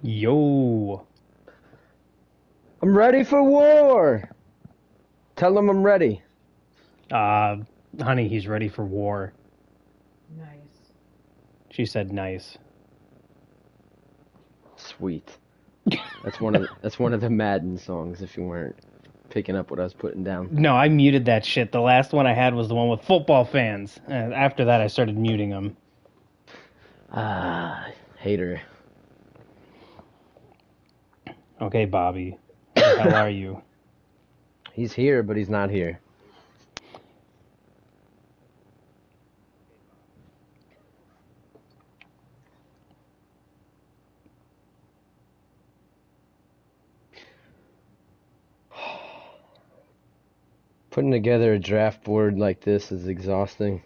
Yo. I'm ready for war. Tell him I'm ready. Honey, he's ready for war. Nice. She said nice. Sweet. That's one of the Madden songs. If you weren't picking up what I was putting down. No, I muted that shit. The last one I had was the one with football fans. After that, I started muting them. Hater. Okay, Bobby. Where the hell are you? He's here, but he's not here. Putting together a draft board like this is exhausting.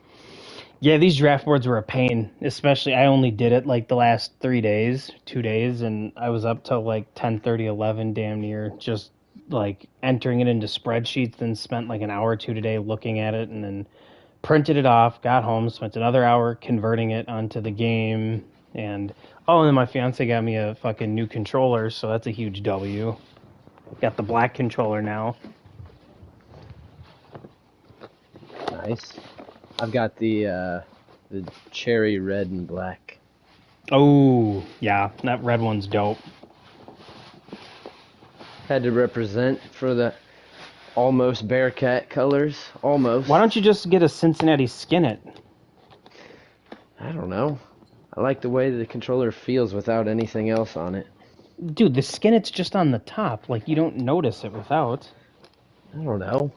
Yeah, these draft boards were a pain. Especially, I only did it like the last 2 days, and I was up till like 10:30, 11, damn near, just like entering it into spreadsheets, then spent like an hour or two today looking at it, and then printed it off, got home, spent another hour converting it onto the game, and then my fiance got me a fucking new controller, so that's a huge W. Got the black controller now. Nice. I've got the cherry red and black. Oh, yeah, that red one's dope. Had to represent for the almost Bearcat colors. Almost. Why don't you just get a Cincinnati Skinnet? I don't know. I like the way the controller feels without anything else on it. Dude, the Skinnet's just on the top. Like, you don't notice it without. I don't know.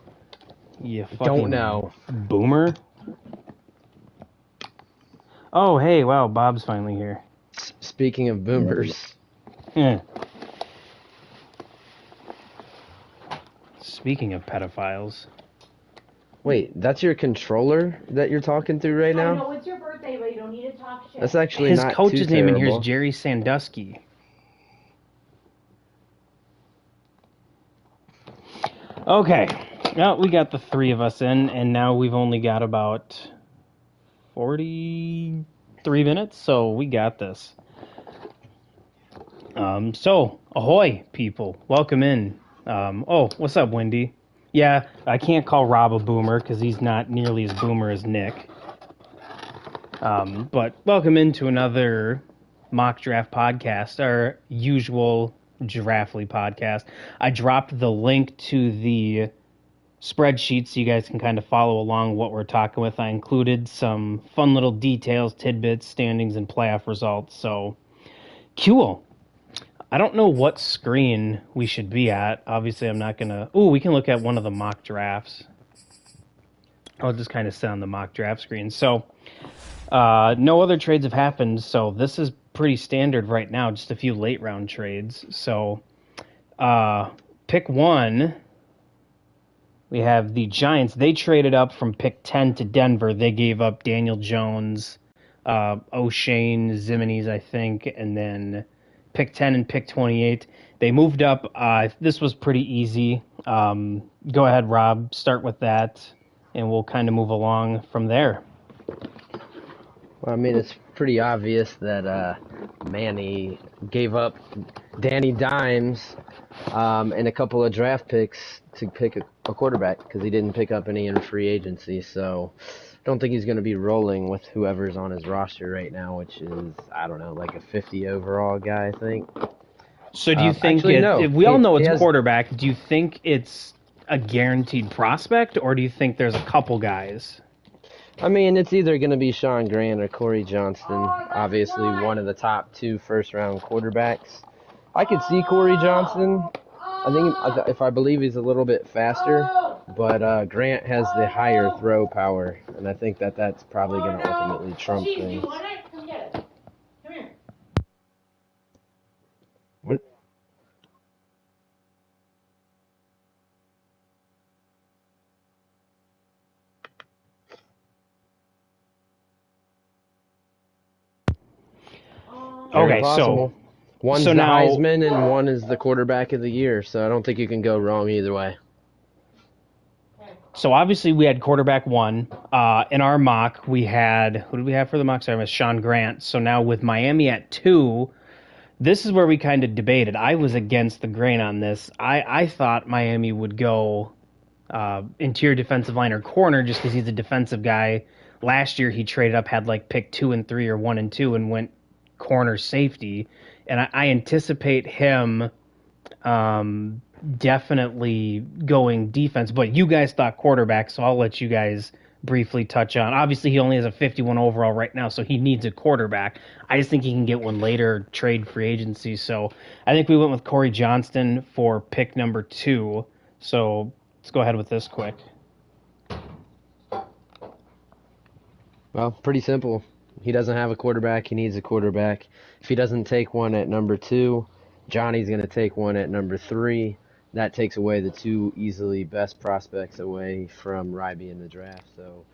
You fucking Don't know. Boomer. Oh, hey, wow, Bob's finally here. Speaking of boomers. Yeah. Speaking of pedophiles. Wait, that's your controller that you're talking through right now? I know it's your birthday, but you don't need to talk shit. That's actually His not coach's too name terrible. in here is Jerry Sandusky. Okay. Well, we got the three of us in, and now we've only got about 43 minutes, so we got this. So, ahoy, people. Welcome in. What's up, Wendy? Yeah, I can't call Rob a boomer because he's not nearly as boomer as Nick. But welcome into another mock draft podcast, our usual Giraffely podcast. I dropped the link to the spreadsheet so you guys can kind of follow along what we're talking with. I included some fun little details, tidbits, standings, and playoff results. So, cool. I don't know what screen we should be at. Obviously, I'm not going to... Ooh, we can look at one of the mock drafts. I'll just kind of sit on the mock draft screen. So, no other trades have happened, so this is pretty standard right now, just a few late round trades. So, pick 1, we have the Giants. They traded up from pick 10 to Denver. They gave up Daniel Jones, O'Shane, Zimenez, I think, and then pick 10 and pick 28. They moved up. This was pretty easy. Go ahead, Rob. Start with that, and we'll kind of move along from there. Well, I mean, it's pretty obvious that Manny gave up Danny Dimes and a couple of draft picks to pick a quarterback because he didn't pick up any in free agency. So I don't think he's going to be rolling with whoever's on his roster right now, which is, I don't know, like a 50 overall guy, I think. So do you think, actually, no. if we all know it's quarterback, do you think it's a guaranteed prospect, or do you think there's a couple guys? I mean, it's either going to be Sean Grant or Corey Johnston, obviously one of the top 2 first-round quarterbacks. I could see Corey Johnston. I think, if I believe he's a little bit faster, but Grant has the higher throw power, and I think that's probably going to ultimately trump things. Come get it. Come here. What? Okay, so one's so the now, Heisman and one is the quarterback of the year, so I don't think you can go wrong either way. So obviously we had quarterback 1. In our mock, we had, who did we have for the mock? Sorry, it was Sean Grant. So now with Miami at 2, This is where we kind of debated. I was against the grain on this. I thought Miami would go interior defensive line or corner just because he's a defensive guy. Last year he traded up, had like pick 2 and 3 or 1 and 2, and went corner safety. And I anticipate him definitely going defense. But you guys thought quarterback, so I'll let you guys briefly touch on. Obviously, he only has a 51 overall right now, so he needs a quarterback. I just think he can get one later, trade free agency. So I think we went with Corey Johnston for pick number 2. So let's go ahead with this quick. Well, pretty simple. He doesn't have a quarterback. He needs a quarterback. If he doesn't take one at number 2, Johnny's going to take one at number 3. That takes away the 2 easily best prospects away from Ryby in the draft. So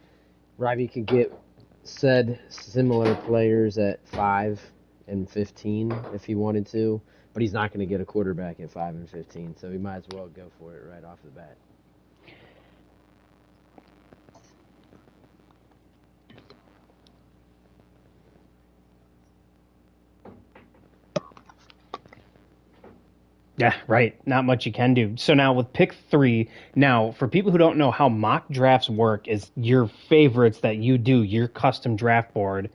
Ryby could get said similar players at 5 and 15 if he wanted to, but he's not going to get a quarterback at 5 and 15, so he might as well go for it right off the bat. Yeah, right. Not much you can do. So now with pick 3, now for people who don't know how mock drafts work, is your favorites that you do, your custom draft board,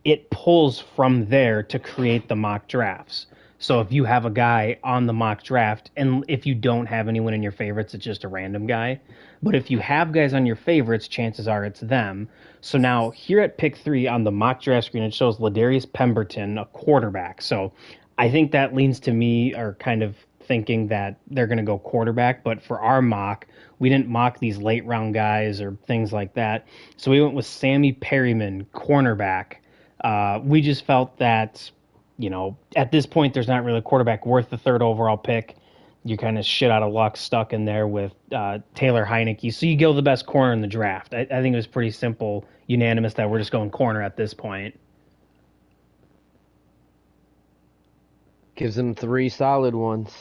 it pulls from there to create the mock drafts. So if you have a guy on the mock draft, and if you don't have anyone in your favorites, it's just a random guy. But if you have guys on your favorites, chances are it's them. So now here at pick 3 on the mock draft screen, it shows Ladarius Pemberton, a quarterback. So I think that leans to me, or kind of thinking that they're going to go quarterback. But for our mock, we didn't mock these late round guys or things like that. So we went with Sammy Perryman, cornerback. We just felt that, at this point, there's not really a quarterback worth the 3rd overall pick. You're kind of shit out of luck stuck in there with Taylor Heineke. So you go the best corner in the draft. I think it was pretty simple, unanimous that we're just going corner at this point. Gives them 3 solid ones.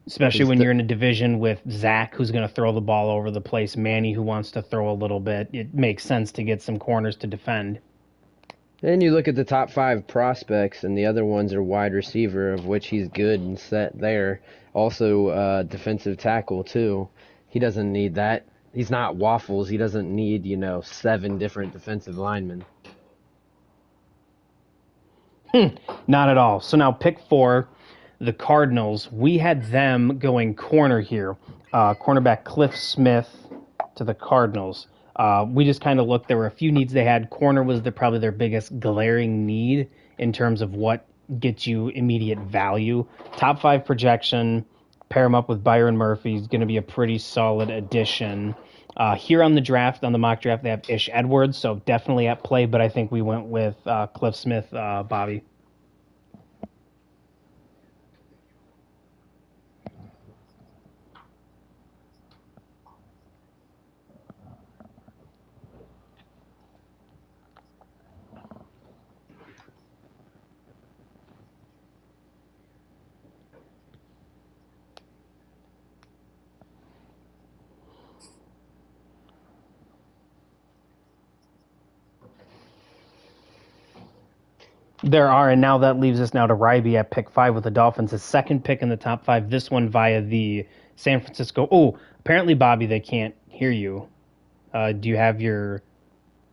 Especially when you're in a division with Zach, who's going to throw the ball over the place, Manny, who wants to throw a little bit. It makes sense to get some corners to defend. And you look at the top 5 prospects, and the other ones are wide receiver, of which he's good and set there. Also, defensive tackle, too. He doesn't need that. He's not Waffles. He doesn't need, 7 different defensive linemen. Not at all. So now pick 4, the Cardinals. We had them going corner here. Cornerback Cliff Smith to the Cardinals. We just kind of looked. There were a few needs they had. Corner was probably their biggest glaring need in terms of what gets you immediate value. Top 5 projection. Pair him up with Byron Murphy. He's going to be a pretty solid addition. Here on the draft, on the mock draft, they have Ish Edwards, so definitely at play, but I think we went with Cliff Smith, Bobby. There are, and now that leaves us now to Ryby at pick 5 with the Dolphins, his 2nd pick in the top 5. This one via the San Francisco. Oh, apparently, Bobby, they can't hear you. Do you have your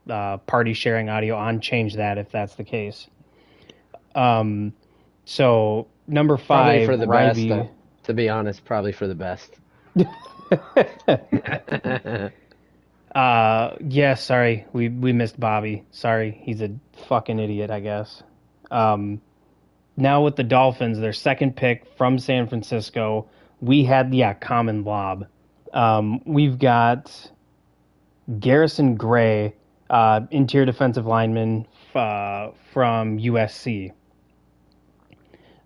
party sharing audio on? Change that if that's the case. So number 5, probably for the Ryby. best. To be honest, probably for the best. Yeah, sorry, we missed Bobby. Sorry, he's a fucking idiot, I guess. Now with the Dolphins, their 2nd pick from San Francisco, we had common lob. We've got Garrison Gray, interior defensive lineman from USC.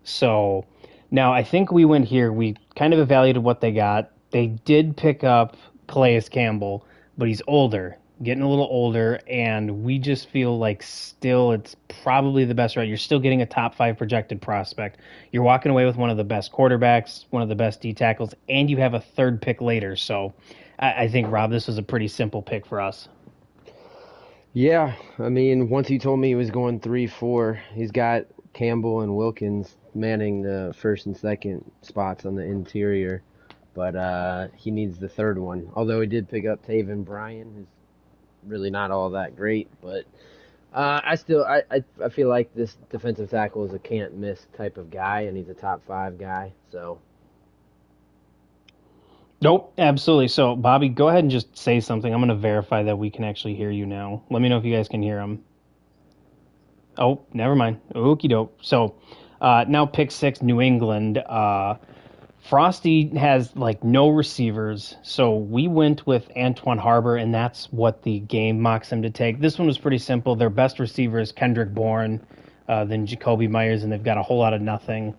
So now I think we went here. We kind of evaluated what they got. They did pick up Calais Campbell, but he's older, getting a little older, and we just feel like still it's probably the best route. You're still getting a top 5 projected prospect. You're walking away with one of the best quarterbacks, one of the best D tackles, and you have a 3rd pick later. So I think, Rob, this was a pretty simple pick for us. Yeah, I mean, once he told me he was going 3-4, he's got Campbell and Wilkins manning the first and second spots on the interior, but he needs the third one. Although he did pick up Taven Bryan, who's really not all that great, but I feel like this defensive tackle is a can't miss type of guy, and he's a top 5 guy. So. Nope, absolutely. So, Bobby, go ahead and just say something. I'm going to verify that we can actually hear you now. Let me know if you guys can hear him. Oh, never mind. Okie doke. So, now pick 6, New England. Frosty has, no receivers, so we went with Antoine Harbor, and that's what the game mocks him to take. This one was pretty simple. Their best receiver is Kendrick Bourne, then Jacoby Myers, and they've got a whole lot of nothing.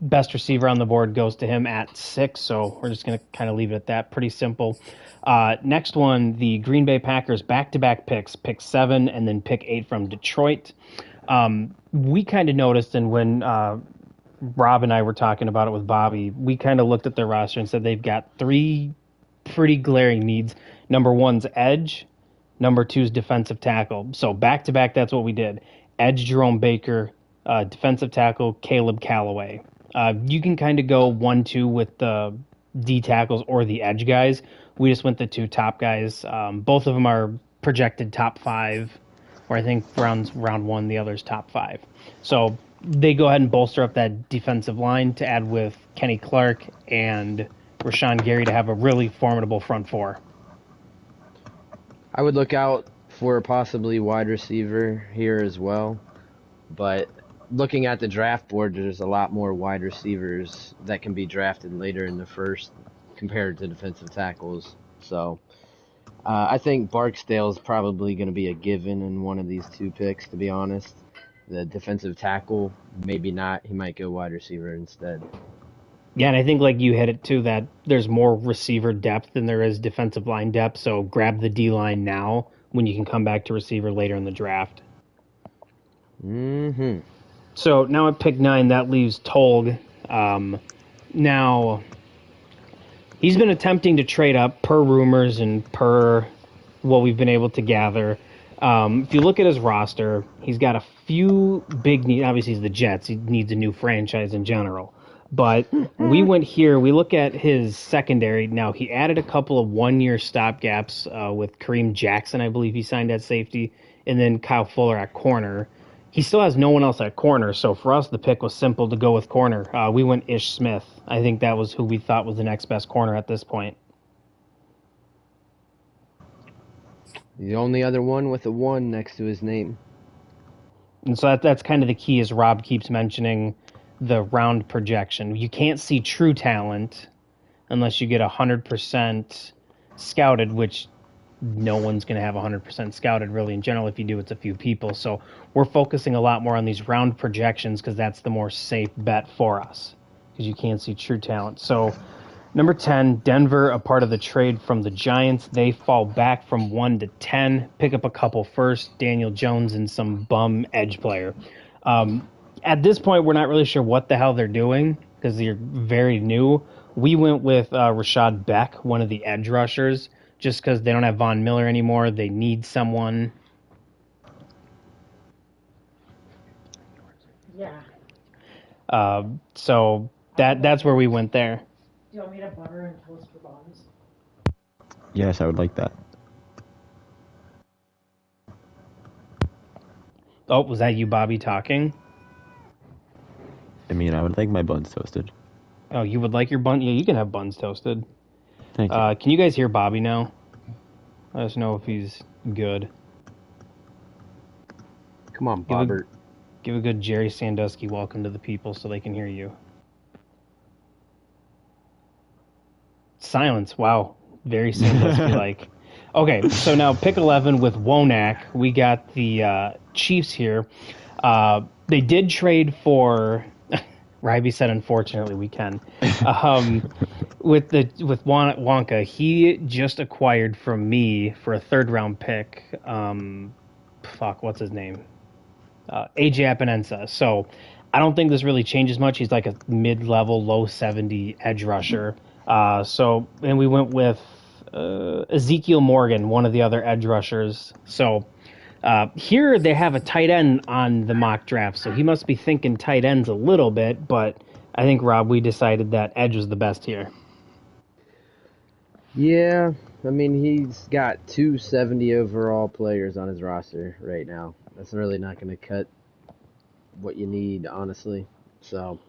Best receiver on the board goes to him at 6, so we're just going to kind of leave it at that. Pretty simple. Next one, the Green Bay Packers back-to-back picks, pick 7 and then pick 8 from Detroit. We kind of noticed, and when Rob and I were talking about it with Bobby, we kind of looked at their roster and said they've got 3 pretty glaring needs. Number 1's edge. Number 2's defensive tackle. So back-to-back, that's what we did. Edge Jerome Baker, defensive tackle Caleb Callaway. You can kind of go 1-2 with the D tackles or the edge guys. We just went the 2 top guys. Both of them are projected top 5, or I think round 1, the other's top 5. So they go ahead and bolster up that defensive line to add with Kenny Clark and Rashawn Gary to have a really formidable front 4. I would look out for a possibly wide receiver here as well, but looking at the draft board, there's a lot more wide receivers that can be drafted later in the first compared to defensive tackles. So I think Barksdale's probably going to be a given in one of these 2 picks, to be honest. The defensive tackle, maybe not. He might go wide receiver instead. Yeah, and I think you hit it too, that there's more receiver depth than there is defensive line depth, so grab the D-line now when you can come back to receiver later in the draft. Mm-hmm. So now at pick 9, that leaves Tolg. Now, he's been attempting to trade up per rumors and per what we've been able to gather. If you look at his roster, he's got a few big needs. Obviously, he's the Jets. He needs a new franchise in general. But we went here. We look at his secondary. Now, he added a couple of one-year stopgaps with Kareem Jackson, I believe he signed at safety, and then Kyle Fuller at corner. He still has no one else at corner, so for us, the pick was simple to go with corner. We went Ish Smith. I think that was who we thought was the next best corner at this point. The only other one with a 1 next to his name. And so that's kind of the key, as Rob keeps mentioning, the round projection. You can't see true talent unless you get 100% scouted, which no one's going to have 100% scouted really in general. If you do, it's a few people. So we're focusing a lot more on these round projections because that's the more safe bet for us, because you can't see true talent. So number 10, Denver, a part of the trade from the Giants. They fall back from 1 to 10, pick up a couple first, Daniel Jones and some bum edge player. At this point, we're not really sure what the hell they're doing because they're very new. We went with Rashad Beck, one of the edge rushers, just because they don't have Von Miller anymore. They need someone. Yeah. So that's where we went there. Do you want me to butter and toast for buns? Yes, I would like that. Oh, was that you, Bobby, talking? I mean, I would like my buns toasted. Oh, you would like your bun? Yeah, you can have buns toasted. Thank you. Can you guys hear Bobby now? Let us know if he's good. Come on, Bobbert. Give a good Jerry Sandusky welcome to the people so they can hear you. Silence. Wow. Very Sandusky-like. Okay, so now pick 11 with Wonak. We got the Chiefs here. They did trade for... Ryby said, unfortunately, we can. With Wonka, he just acquired from me for a 3rd-round pick. What's his name? AJ Epinesa. So I don't think this really changes much. He's like a mid-level, low 70 edge rusher. And we went with Ezekiel Morgan, one of the other edge rushers. So Here they have a tight end on the mock draft, so he must be thinking tight ends a little bit, but I think, Rob, we decided that edge was the best here. Yeah, I mean, he's got 270 overall players on his roster right now. That's really not going to cut what you need, honestly. So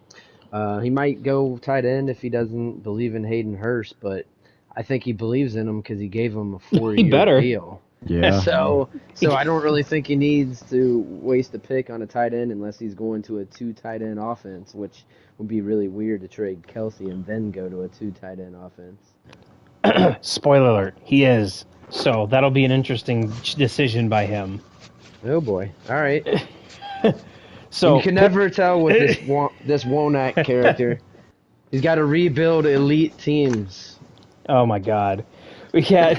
he might go tight end if he doesn't believe in Hayden Hurst, but I think he believes in him because he gave him a 4-year deal. Yeah. So I don't really think he needs to waste a pick on a tight end unless he's going to a 2 tight end offense, which would be really weird to trade Kelsey and then go to a 2 tight end offense. Spoiler alert, he is. So that'll be an interesting decision by him. Oh boy! All right. So you can never tell with this Wonak character. He's got to rebuild elite teams. Oh my God, we got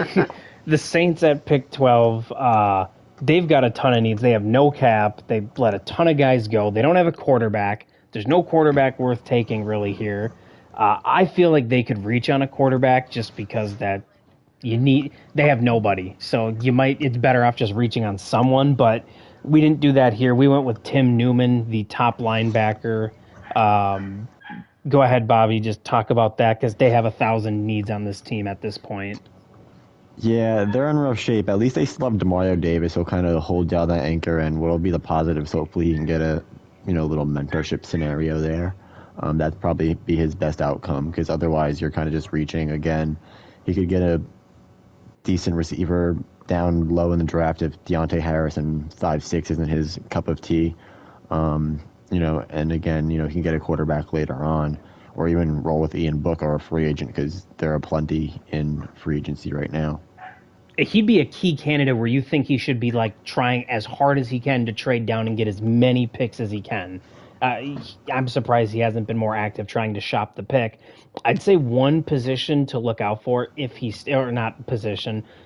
the Saints at pick 12. They've got a ton of needs. They have no cap. They've let a ton of guys go. They don't have a quarterback. There's no quarterback worth taking really here. I feel like they could reach on a quarterback just because they have nobody. So it's better off just reaching on someone, but we didn't do that here. We went with Tim Newman, the top linebacker. Go ahead, Bobby, just talk about that because they have 1,000 needs on this team at this point. Yeah, they're in rough shape. At least they still have Demario Davis, who'll kind of hold down that anchor, and what'll be the positives. Hopefully, he can get a little mentorship scenario there. That'd probably be his best outcome because otherwise, you're kind of just reaching again. He could get a decent receiver down low in the draft if Deontay Harris and 5'6" isn't his cup of tea. And again, he can get a quarterback later on, or even roll with Ian Book or a free agent because there are plenty in free agency right now. He'd be a key candidate where you think he should be trying as hard as he can to trade down and get as many picks as he can. I'm surprised he hasn't been more active trying to shop the pick. I'd say one position to look out for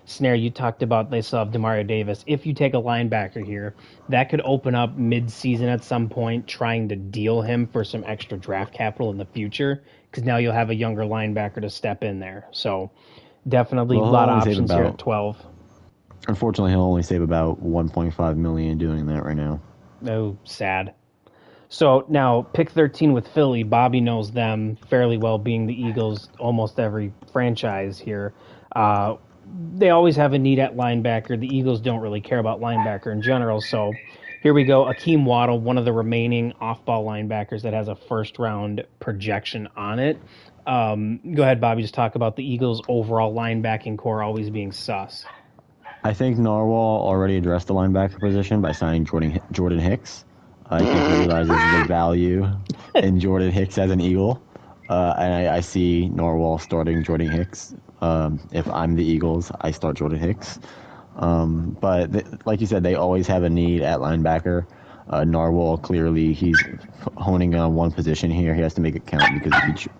Snare, you talked about they still have Demario Davis. If you take a linebacker here, that could open up mid-season at some point trying to deal him for some extra draft capital in the future because now you'll have a younger linebacker to step in there. So definitely a lot of options here at 12. Unfortunately, he'll only save about $1.5 million doing that right now. Oh, sad. So now pick 13 with Philly. Bobby knows them fairly well, being the Eagles almost every franchise here. They always have a need at linebacker. The Eagles don't really care about linebacker in general. So here we go. Akeem Waddle, one of the remaining off-ball linebackers that has a first-round projection on it. Go ahead, Bobby. Just talk about the Eagles' overall linebacking core always being sus. I think Narwhal already addressed the linebacker position by signing Jordan Hicks. I think he realizes the value in Jordan Hicks as an Eagle. And I see Narwhal starting Jordan Hicks. If I'm the Eagles, I start Jordan Hicks. But like you said, they always have a need at linebacker. Narwhal, clearly, he's honing on one position here. He has to make it count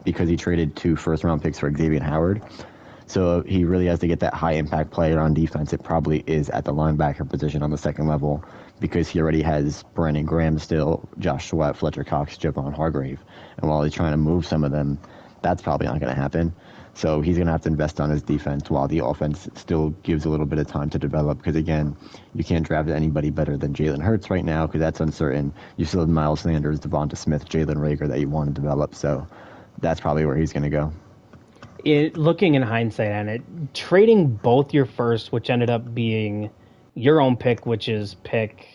because he traded 2 first-round picks for Xavier Howard. So he really has to get that high-impact player on defense. It probably is at the linebacker position on the second level because he already has Brandon Graham still, Josh Sweat, Fletcher Cox, Javon Hargrave. And while he's trying to move some of them, that's probably not going to happen. So he's going to have to invest on his defense while the offense still gives a little bit of time to develop. Because, again, you can't draft anybody better than Jalen Hurts right now because that's uncertain. You still have Miles Sanders, Devonta Smith, Jalen Reagor that you want to develop. So that's probably where he's going to go. Looking in hindsight on it, trading both your first, which ended up being your own pick, which is pick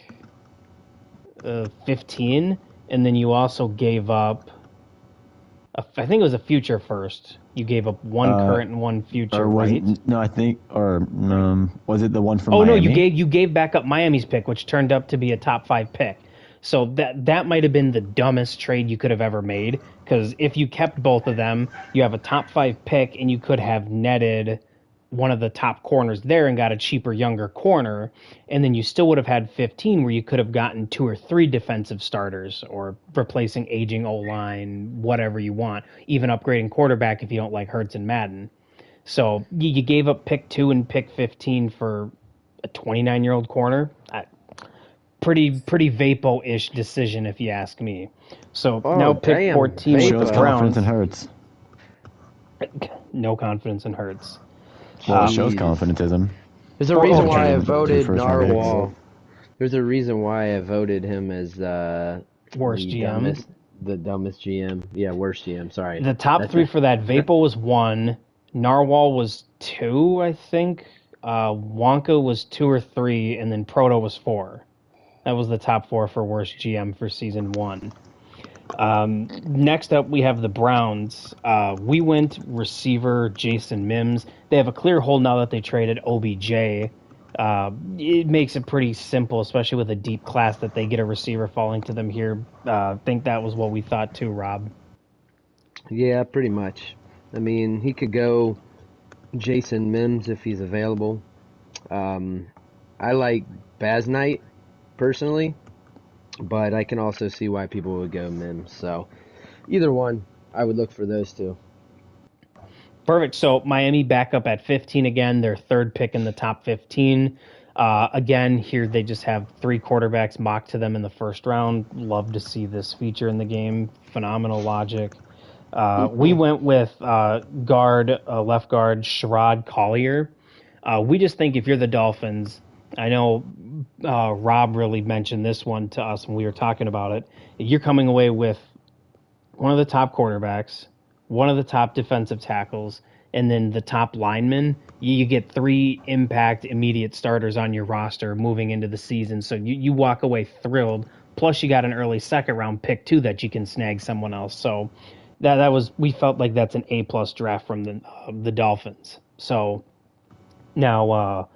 15, and then you also gave up, I think it was a future first. You gave up one current and one future, right? Was it the one from Miami? No, you gave back up Miami's pick, which turned up to be a top 5 pick. So that might have been the dumbest trade you could have ever made, because if you kept both of them, you have a top 5 pick, and you could have netted one of the top corners there and got a cheaper, younger corner, and then you still would have had 15 where you could have gotten 2 or 3 defensive starters or replacing aging O-line, whatever you want, even upgrading quarterback if you don't like Hurts and Madden. So you gave up pick 2 and pick 15 for a 29-year-old corner. Pretty Vapo-ish decision, if you ask me. So now pick 14 with the Browns. Confidence in Hurts. No confidence in Hurts. Well, it shows confidentism. There's a reason why I voted Narwhal There's a reason why I voted him as Worst GM. The dumbest GM. Yeah, worst GM. Sorry. The top That's three for that, Vapor was 1, Narwhal was 2, I think, Wonka was 2 or 3, and then Proto was 4. That was the top 4 for worst GM for season 1. Next up, we have the Browns. We went receiver Jason Mims. They have a clear hole now that they traded OBJ. It makes it pretty simple, especially with a deep class, that they get a receiver falling to them here. I think that was what we thought too, Rob. Yeah, pretty much. I mean, he could go Jason Mims if he's available. I like Baz Knight personally, but I can also see why people would go Mims. So either one, I would look for those two. Perfect. So Miami back up at 15 again, their third pick in the top 15. Again, here they just have 3 quarterbacks mocked to them in the first round. Love to see this feature in the game. Phenomenal logic. We went with left guard Sherrod Collier. We just think if you're the Dolphins, I know Rob really mentioned this one to us when we were talking about it. You're coming away with one of the top quarterbacks, one of the top defensive tackles, and then the top lineman. You get 3 impact immediate starters on your roster moving into the season. So you walk away thrilled. Plus you got an early second round pick too that you can snag someone else. So that was, we felt like that's an A+ draft from the Dolphins. So now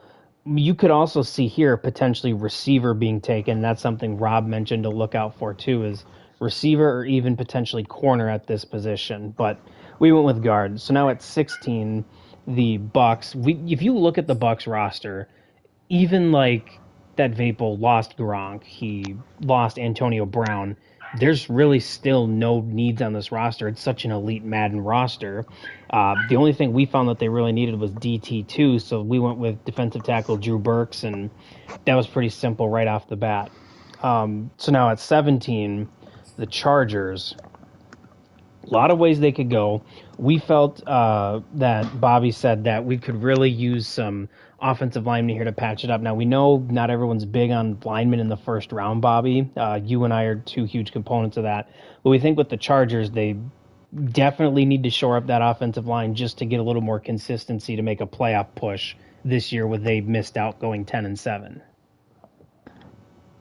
you could also see here potentially receiver being taken. That's something Rob mentioned to look out for too, is receiver or even potentially corner at this position. But we went with guard. So now at 16, the Bucks. If you look at the Bucks roster, even like that Vapor lost Gronk, he lost Antonio Brown. There's really still no needs on this roster. It's such an elite Madden roster. The only thing we found that they really needed was DT2, so we went with defensive tackle Drew Burks, and that was pretty simple right off the bat. So now at 17, the Chargers. A lot of ways they could go. We felt that Bobby said that we could really use some offensive linemen here to patch it up. Now, we know not everyone's big on linemen in the first round, Bobby. You and I are 2 huge components of that. But we think with the Chargers, they definitely need to shore up that offensive line just to get a little more consistency to make a playoff push this year, where they missed out going 10-7.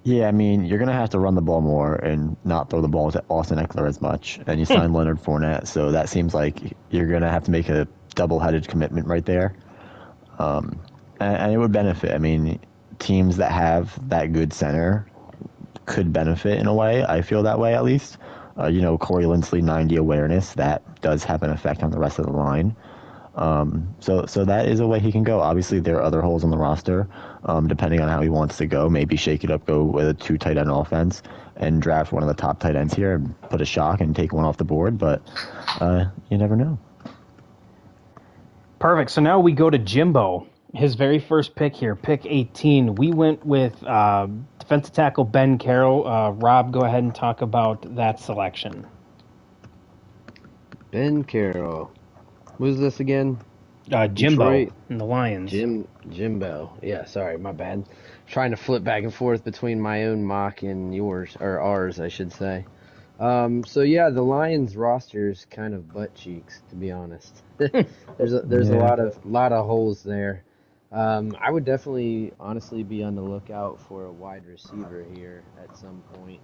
Yeah, I mean, you're going to have to run the ball more and not throw the ball to Austin Eckler as much. And you signed Leonard Fournette, so that seems like you're going to have to make a double-headed commitment right there. And it would benefit. I mean, teams that have that good center could benefit in a way. I feel that way, at least. Corey Linsley, 90 awareness, that does have an effect on the rest of the line. So that is a way he can go. Obviously, there are other holes in the roster, depending on how he wants to go. Maybe shake it up, go with a 2 tight end offense, and draft one of the top tight ends here and put a shock and take one off the board. But you never know. Perfect. So now we go to Jimbo. His very first pick here, pick 18. We went with defensive tackle Ben Carroll. Rob, go ahead and talk about that selection. Ben Carroll. What is this again? Jimbo Detroit. and the Lions. Jimbo. Yeah, sorry, my bad. Trying to flip back and forth between my own mock and yours, or ours, I should say. So yeah, the Lions roster is kind of butt cheeks, to be honest. There's a lot of holes there. I would definitely, honestly, be on the lookout for a wide receiver here at some point,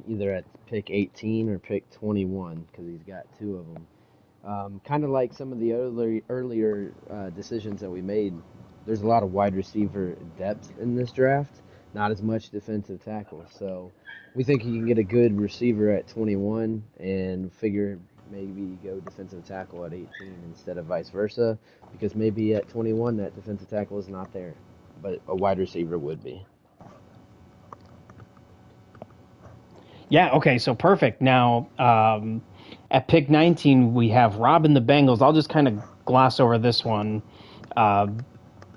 either at pick 18 or pick 21, because he's got 2 of them. Kind of like some of the earlier decisions that we made, there's a lot of wide receiver depth in this draft, not as much defensive tackle. So we think you can get a good receiver at 21 and figure maybe go defensive tackle at 18 instead of vice versa, because maybe at 21 that defensive tackle is not there, but a wide receiver would be. Yeah, okay, so perfect. Now, at pick 19, we have Rob and the Bengals. I'll just kind of gloss over this one.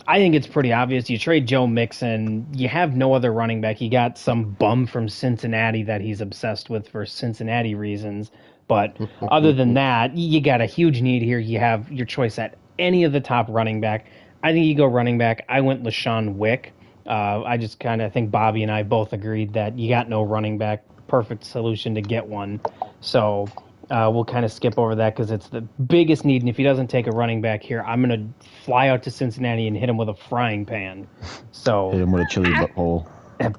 I think it's pretty obvious. You trade Joe Mixon. You have no other running back. You got some bum from Cincinnati that he's obsessed with for Cincinnati reasons. But other than that, you got a huge need here. You have your choice at any of the top running back. I think you go running back. I went LaShawn Wick. I just kind of think Bobby and I both agreed that you got no running back. Perfect solution to get one. So we'll kind of skip over that because it's the biggest need. And if he doesn't take a running back here, I'm going to fly out to Cincinnati and hit him with a frying pan. So Hit him with a chili butthole. I'm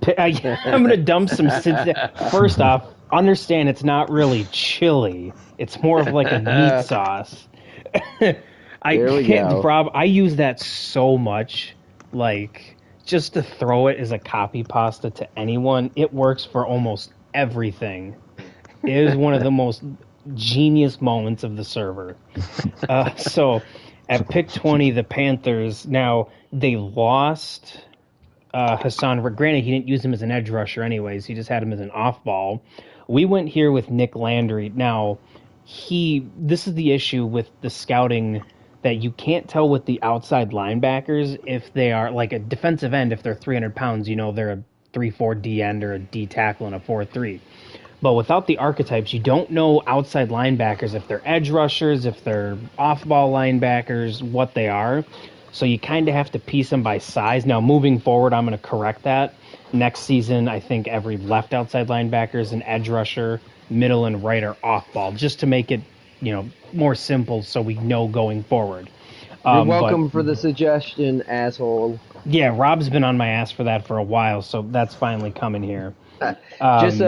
going to dump some Cincinnati. First off, understand it's not really chili. It's more of like a meat sauce. Rob, I use that so much. Like, just to throw it as a copy pasta to anyone, it works for almost everything. It is one of the most genius moments of the server. So, at pick 20, the Panthers, now, they lost Hassan. Granted, he didn't use him as an edge rusher anyways. He just had him as an off-ball. We went here with Nick Landry. Now, this is the issue with the scouting, that you can't tell with the outside linebackers if they are, like a defensive end, if they're 300 pounds, they're a 3-4 D end or a D tackle and a 4-3. But without the archetypes, you don't know outside linebackers if they're edge rushers, if they're off-ball linebackers, what they are. So you kind of have to piece them by size. Now, moving forward, I'm going to correct that. Next season, I think every left outside linebacker is an edge rusher, middle and right are off-ball, just to make it more simple so we know going forward. You're welcome for the suggestion, asshole. Yeah, Rob's been on my ass for that for a while, so that's finally coming here. Just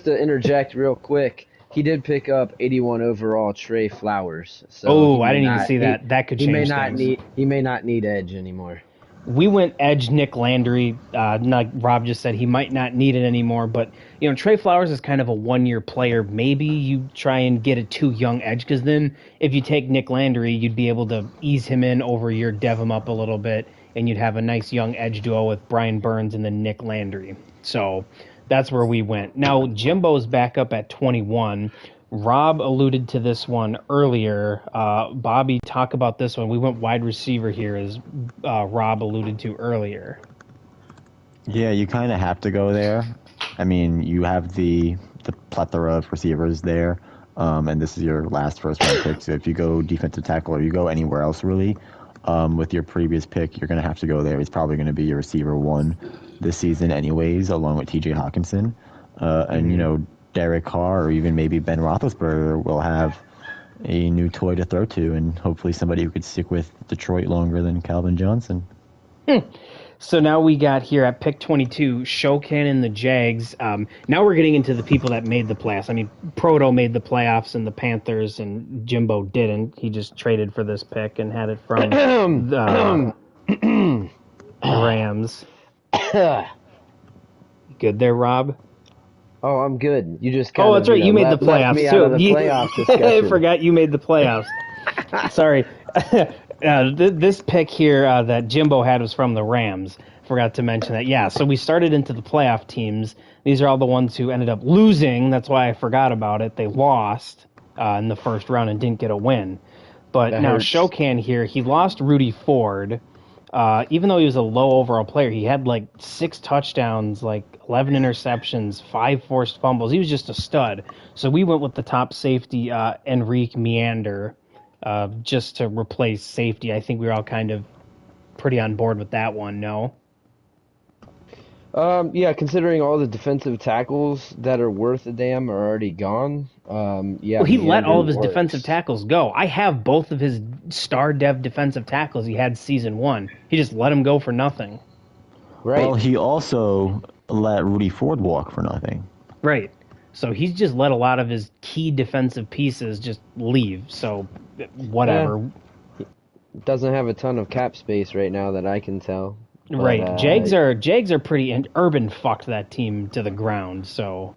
to interject real quick, he did pick up 81 overall Trey Flowers. So I didn't even see that. That could change things. He may not need edge anymore. We went edge Nick Landry. Like Rob just said, he might not need it anymore. But, Trey Flowers is kind of a one-year player. Maybe you try and get a too young edge, because then if you take Nick Landry, you'd be able to ease him in over a year, dev him up a little bit, and you'd have a nice young edge duo with Brian Burns and then Nick Landry. So that's where we went. Now, Jimbo's back up at 21. Rob alluded to this one earlier. Bobby, talk about this one. We went wide receiver here, as Rob alluded to earlier. Yeah, you kind of have to go there. I mean, you have the plethora of receivers there, and this is your last first-round pick. So if you go defensive tackle or you go anywhere else, really, with your previous pick, you're going to have to go there. He's probably going to be your receiver one this season anyways, along with T.J. Hawkinson. And, Derek Carr or even maybe Ben Roethlisberger will have a new toy to throw to, and hopefully somebody who could stick with Detroit longer than Calvin Johnson. So now we got here at pick 22, Shokan and the Jags. Now we're getting into the people that made the playoffs. I mean, Proto made the playoffs and the Panthers, and Jimbo didn't. He just traded for this pick and had it from the Rams. Good there, Rob? Oh, I'm good. You just that's right. You made the playoffs too. I forgot you made the playoffs. Sorry. This pick here that Jimbo had was from the Rams. Forgot to mention that. Yeah, so we started into the playoff teams. These are all the ones who ended up losing. That's why I forgot about it. They lost in the first round and didn't get a win. But that now hurts. Shokan here, he lost Rudy Ford. Even though he was a low overall player, he had like 6 touchdowns, like 11 interceptions, 5 forced fumbles. He was just a stud. So we went with the top safety, Enrique Meander, just to replace safety. I think we were all kind of pretty on board with that one, no? Yeah, considering all the defensive tackles that are worth a damn are already gone. Yeah. Well, he let all of his defensive tackles go. I have both of his star dev defensive tackles he had season 1. He just let them go for nothing. Right. Well, he also let Rudy Ford walk for nothing. Right. So he's just let a lot of his key defensive pieces just leave. So whatever. Yeah. Doesn't have a ton of cap space right now that I can tell. But, right. Jags are pretty, and Urban fucked that team to the ground, so.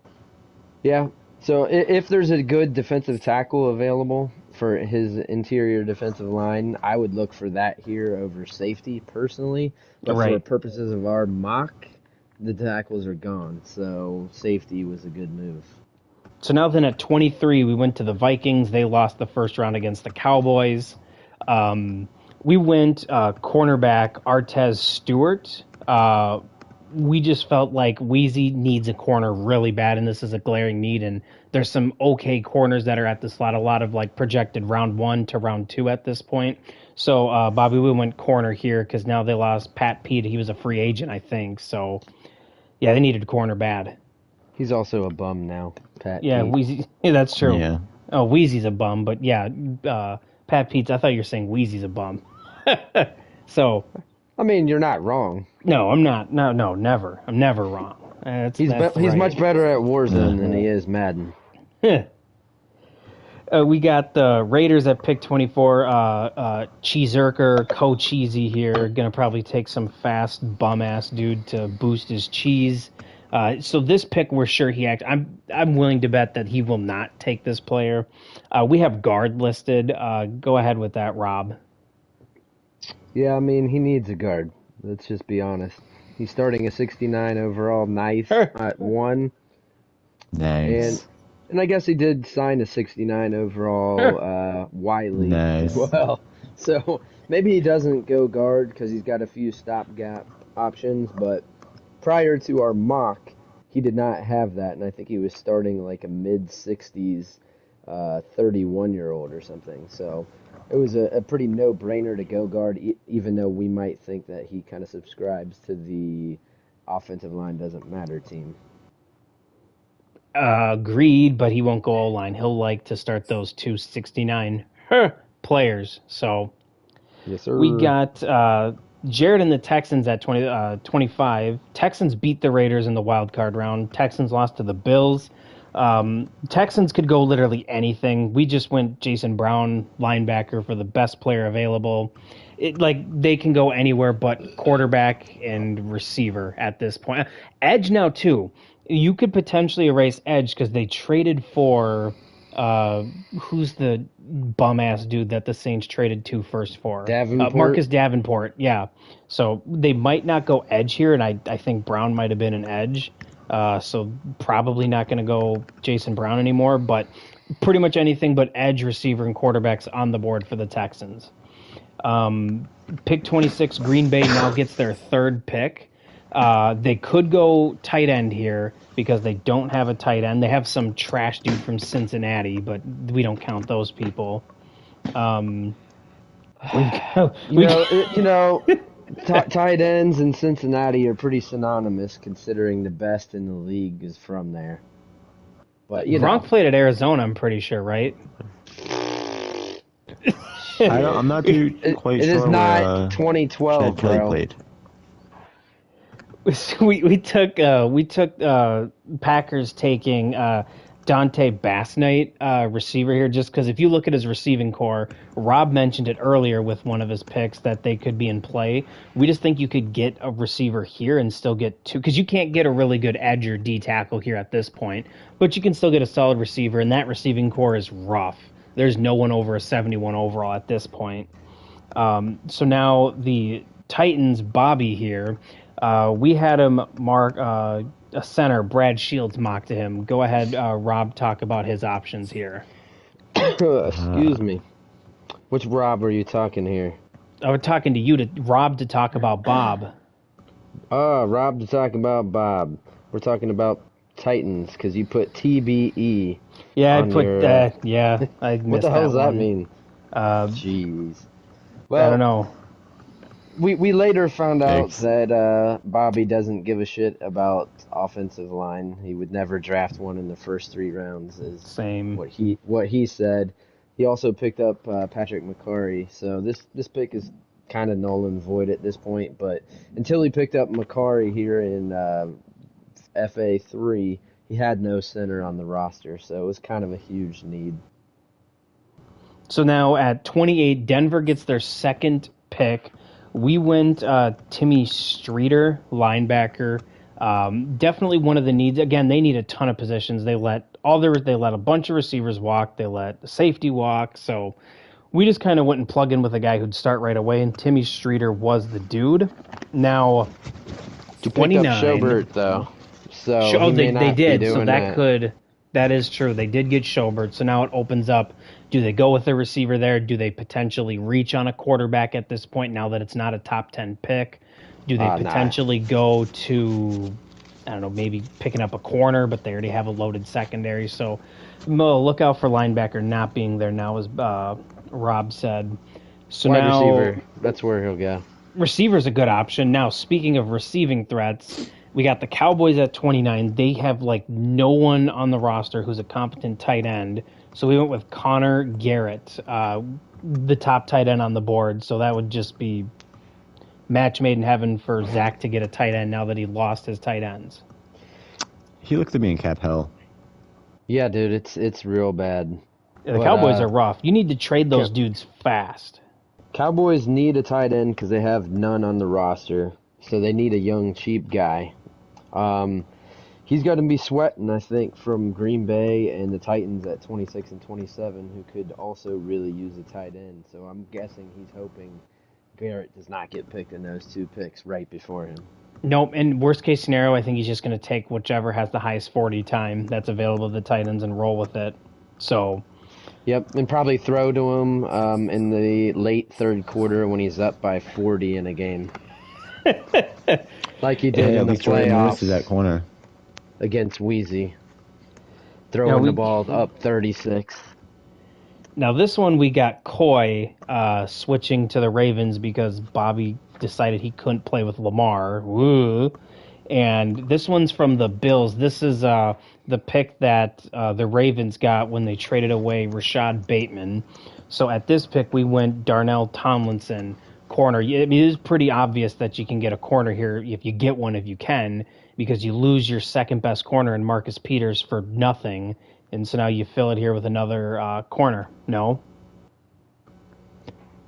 Yeah. So if there's a good defensive tackle available for his interior defensive line, I would look for that here over safety personally. But for the purposes of our mock, the tackles are gone, so safety was a good move. So now then at 23, we went to the Vikings. They lost the first round against the Cowboys. We went cornerback Artez Stewart. we just felt like Wheezy needs a corner really bad, and this is a glaring need. And there's some okay corners that are at the slot, a lot of like projected round 1 to round 2 at this point. So Bobby, we went corner here because now they lost Pat Pete. He was a free agent, I think. So yeah, they needed a corner bad. He's also a bum now, Pat. Yeah, Pete. Wheezy. Yeah, that's true. Yeah. Oh, Wheezy's a bum, but yeah, Pat Pete's. I thought you were saying Wheezy's a bum. So, I mean, you're not wrong. no, I'm not. No, never. I'm never wrong. He's right. much better at Warzone than he is Madden. We got the Raiders at pick 24. Cheeseurker, Co-Cheesy here. Gonna probably take some fast bum-ass dude to boost his cheese. So this pick, we're sure I'm willing to bet that he will not take this player. We have guard listed. Go ahead with that, Rob. Yeah, I mean, he needs a guard. Let's just be honest. He's starting a 69 overall, nice at 1. Nice. And I guess he did sign a 69 overall Wiley Nice. as well. So maybe he doesn't go guard because he's got a few stopgap options. But prior to our mock, he did not have that. And I think he was starting like a mid-60s 31-year-old or something. So it was a pretty no-brainer to go guard, even though we might think that he kind of subscribes to the offensive line doesn't matter team. Agreed, but he won't go O-line. He'll like to start those 269 players. So Yes, sir. we got Jared and the Texans at 25. Texans beat the Raiders in the wild card round. Texans lost to the Bills. Texans could go literally anything. We just went Jason Brown, linebacker, for the best player available. They can go anywhere but quarterback and receiver at this point. Edge now too. You could potentially erase edge because they traded for who's the bum ass dude that the Saints traded to first for? Davenport? Marcus Davenport. Yeah. So they might not go edge here, and I think Brown might have been an edge. So probably not going to go Jason Brown anymore, but pretty much anything but edge, receiver, and quarterbacks on the board for the Texans. Pick 26, Green Bay now gets their third pick. They could go tight end here because they don't have a tight end. They have some trash dude from Cincinnati, but we don't count those people. Tight ends in Cincinnati are pretty synonymous, considering the best in the league is from there. But Gronk played at Arizona, I'm pretty sure, right? I'm not too quite sure. It is not 2012, Chad Kelly bro. played. We took Packers taking Dante Bassnight, receiver here, just because if you look at his receiving core, Rob mentioned it earlier with one of his picks that they could be in play. We just think you could get a receiver here and still get two, because you can't get a really good edge or D tackle here at this point, but you can still get a solid receiver, and that receiving core is rough. There's no one over a 71 overall at this point. So now the Titans, Bobby here, we had him mark a center, Brad Shields, mock to him. Go ahead, Rob, talk about his options here. Excuse me. Which Rob are you talking here? I was talking to you, Rob, to talk about Bob. Rob to talk about Bob. We're talking about Titans, because you put TBE. Yeah, I on put your, that. Yeah, I missed What the hell does that one. mean? Jeez. I Well, don't know. We later found out Thanks. that Bobby doesn't give a shit about offensive line. He would never draft one in the first 3 rounds. Is Same. what he said. He also picked up Patrick McCarry, so this pick is kind of null and void at this point. But until he picked up McCarry here in FA3, he had no center on the roster, so it was kind of a huge need. So now at 28, Denver gets their second pick. We went Timmy Streeter, linebacker. Definitely one of the needs. Again, they need a ton of positions. They let a bunch of receivers walk. They let the safety walk. So we just kind of went and plugged in with a guy who'd start right away, and Timmy Streeter was the dude. Now, You picked 29. up Schobert, though. So he they may not be did. So doing that is true. They did get Schobert. So now it opens up. Do they go with a receiver there? Do they potentially reach on a quarterback at this point now that it's not a top 10 pick? Do they Nah. potentially go to, I don't know, maybe picking up a corner, but they already have a loaded secondary? So look out for linebacker not being there now, as Rob said. So Wide now, receiver, that's where he'll go. receiver's a good option. Now, speaking of receiving threats, we got the Cowboys at 29. They have like no one on the roster who's a competent tight end. So we went with Connor Garrett, the top tight end on the board. So that would just be match made in heaven for Zach to get a tight end now that he lost his tight ends. He looks to be in cap hell. Yeah, dude, it's real bad. The Cowboys are rough. You need to trade those dudes fast. Cowboys need a tight end because they have none on the roster, so they need a young, cheap guy. He's going to be sweating, I think, from Green Bay and the Titans at 26 and 27, who could also really use a tight end. So I'm guessing he's hoping Garrett does not get picked in those 2 picks right before him. Nope. And worst case scenario, I think he's just going to take whichever has the highest 40 time that's available to the tight ends and roll with it. So... Yep, and probably throw to him in the late third quarter when he's up by 40 in a game. Like he did in the playoffs to that corner against Wheezy. Throwing the ball up 36. Now this one we got Coy switching to the Ravens because Bobby decided he couldn't play with Lamar. Woo. And this one's from the Bills. This is the pick that the Ravens got when they traded away Rashad Bateman. So at this pick, we went Darnell Tomlinson, corner. I mean, it is pretty obvious that you can get a corner here if you get one, if you can, because you lose your second best corner in Marcus Peters for nothing. And so now you fill it here with another corner. No?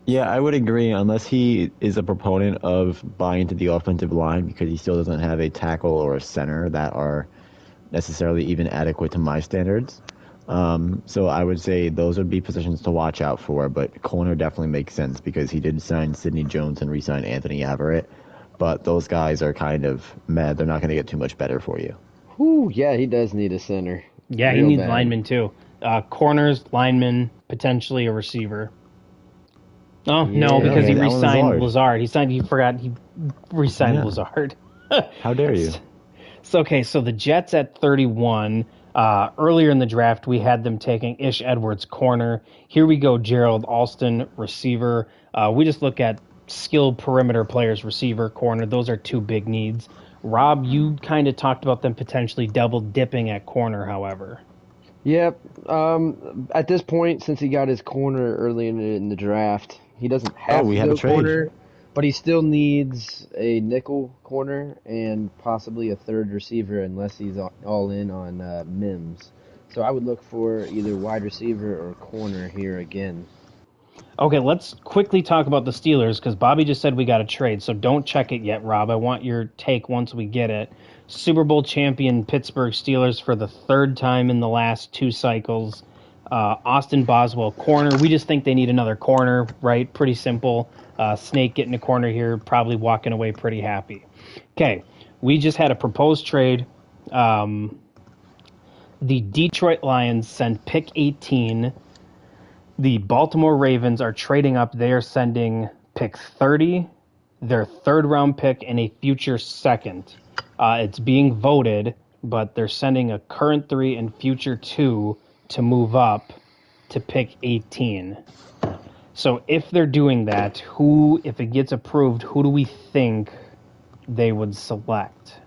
Yeah, I would agree, unless he is a proponent of buying into the offensive line because he still doesn't have a tackle or a center that are necessarily even adequate to my standards. So I would say those would be positions to watch out for, but corner definitely makes sense because he did sign Sidney Jones and re-sign Anthony Averett, but those guys are kind of mad. They're not going to get too much better for you. Ooh, yeah, he does need a center. Yeah, he needs linemen too. Corners, linemen, potentially a receiver. Oh, yeah, no, because he re-signed Lazard. He forgot he re-signed Lazard. How dare you? So, okay, so the Jets at 31. Earlier in the draft, we had them taking Ish Edwards, corner. Here we go, Gerald Alston, receiver. We just look at skilled perimeter players, receiver, corner. Those are 2 big needs. Rob, you kind of talked about them potentially double dipping at corner, however. Yep. At this point, since he got his corner early in the draft, he doesn't have to go corner, but he still needs a nickel corner and possibly a third receiver unless he's all in on Mims. So I would look for either wide receiver or corner here again. Okay, let's quickly talk about the Steelers because Bobby just said we got a trade, so don't check it yet, Rob. I want your take once we get it. Super Bowl champion Pittsburgh Steelers for the 3rd time in the last 2 cycles. Austin Boswell, corner. We just think they need another corner, right? Pretty simple. Snake getting a corner here, probably walking away pretty happy. Okay, we just had a proposed trade. The Detroit Lions sent pick 18. The Baltimore Ravens are trading up. They are sending pick 30, their 3rd round pick, and a future 2nd. It's being voted, but they're sending a current 3 and future 2 to move up to pick 18. So if they're doing that, if it gets approved, who do we think they would select?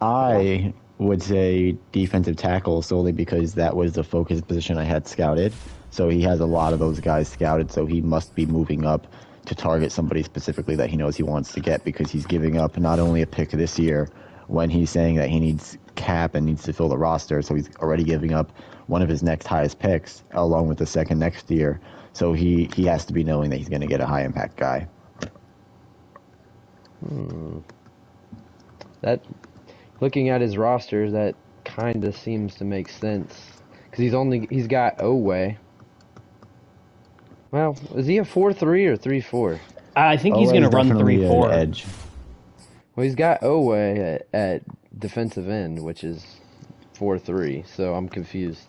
I would say defensive tackle solely because that was the focus position I had scouted. So he has a lot of those guys scouted, so he must be moving up to target somebody specifically that he knows he wants to get because he's giving up not only a pick this year when he's saying that he needs cap and needs to fill the roster, so he's already giving up one of his next highest picks along with the 2nd next year. So he has to be knowing that he's going to get a high-impact guy. That, looking at his roster, that kind of seems to make sense because he's got Oweh. Well, is he a 4-3 or 3-4? I think he's going to run 3-4. Edge. Well, he's got Oweh at defensive end, which is 4-3. So I'm confused.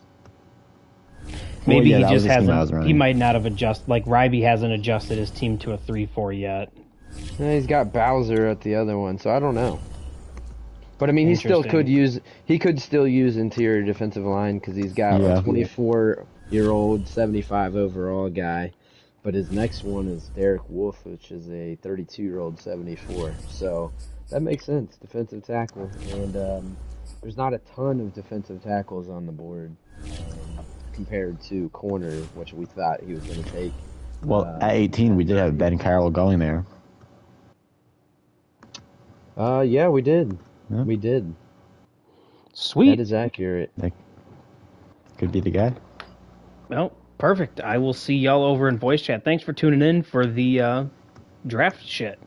Maybe he just hasn't. He might not have adjusted. Like Ryby hasn't adjusted his team to a 3-4 yet. Yeah, he's got Bowser at the other one, so I don't know. But I mean, he still could use. He could still use interior defensive line because he's got a 24-year-old, 75 overall guy. But his next one is Derek Wolfe, which is a 32-year-old, 74. So that makes sense, defensive tackle. And there's not a ton of defensive tackles on the board compared to corner, which we thought he was going to take. Well, at 18, we did have Ben Carroll going there. Yeah, we did. Yeah. We did. Sweet. That is accurate. That could be the guy. Well, perfect. I will see y'all over in voice chat. Thanks for tuning in for the draft shit.